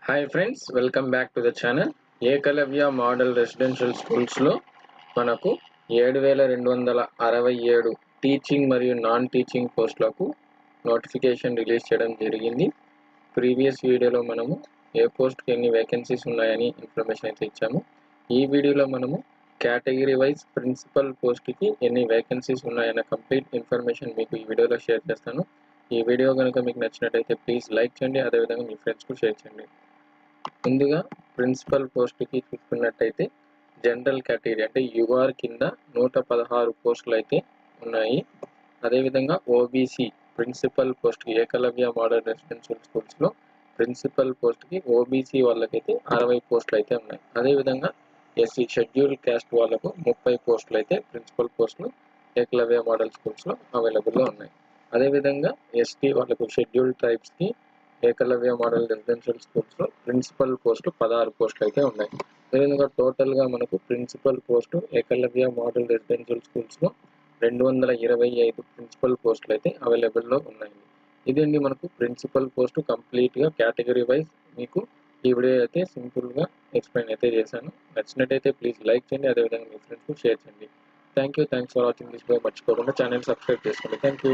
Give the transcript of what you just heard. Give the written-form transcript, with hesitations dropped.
Hi friends, welcome back to the channel. Eklavya model residential స్కూల్స్లో మనకు 7,267 teaching మరియు non teaching పోస్టులకు నోటిఫికేషన్ రిలీజ్ చేయడం జరిగింది. ప్రీవియస్ వీడియోలో మనము ఏ పోస్ట్కి ఎన్ని వేకెన్సీస్ ఉన్నాయని ఇన్ఫర్మేషన్ అయితే ఇచ్చాము. ఈ వీడియోలో మనము కేటగిరీ వైజ్ ప్రిన్సిపల్ పోస్ట్కి ఎన్ని వేకెన్సీస్ ఉన్నాయన్న కంప్లీట్ ఇన్ఫర్మేషన్ మీకు ఈ వీడియోలో షేర్ చేస్తాను. ఈ వీడియో కనుక మీకు నచ్చినట్టయితే ప్లీజ్ లైక్ చేయండి, అదేవిధంగా మీ ఫ్రెండ్స్కు షేర్ చేయండి. ముందుగా ప్రిన్సిపల్ పోస్ట్కి చూసుకున్నట్టయితే జనరల్ కేటగిరీ అంటే యుఆర్ కింద 116 పోస్టులు అయితే ఉన్నాయి. అదేవిధంగా ఓబీసీ ప్రిన్సిపల్ పోస్ట్కి ఏకలవ్య మోడల్ రెసిడెన్షియల్ స్కూల్స్లో ప్రిన్సిపల్ పోస్ట్కి ఓబీసీ వాళ్ళకైతే 60 పోస్టులు అయితే ఉన్నాయి. అదేవిధంగా ఎస్సీ షెడ్యూల్ క్యాస్ట్ వాళ్ళకు 30 పోస్టులు అయితే ప్రిన్సిపల్ పోస్టులు ఏకలవ్య మోడల్ స్కూల్స్లో అవైలబుల్లో ఉన్నాయి. అదేవిధంగా ఎస్టీ వాళ్ళకు షెడ్యూల్ ట్రైబ్స్కి ఏకలవ్య మోడల్ రెసిడెన్షియల్ స్కూల్స్లో ప్రిన్సిపల్ పోస్టులు 16 పోస్టులు అయితే ఉన్నాయి. అదేవిధంగా టోటల్గా మనకు principal post Eklavya model residential స్కూల్స్లో 225 ప్రిన్సిపల్ పోస్టులు అయితే అవైలబుల్లో ఉన్నాయి. ఇదండి మనకు ప్రిన్సిపల్ పోస్టు కంప్లీట్గా కేటగిరీ వైజ్ మీకు ఈ వీడియో అయితే సింపుల్గా ఎక్స్ప్లెయిన్ అయితే చేశాను. నచ్చినట్టయితే ప్లీజ్ లైక్ చేయండి, అదేవిధంగా మీ ఫ్రెండ్స్కు షేర్ చేయండి. Thanks for watching this video. మర్చిపోకుండా ఛానల్ సబ్స్క్రైబ్ చేసుకోండి. Thank you.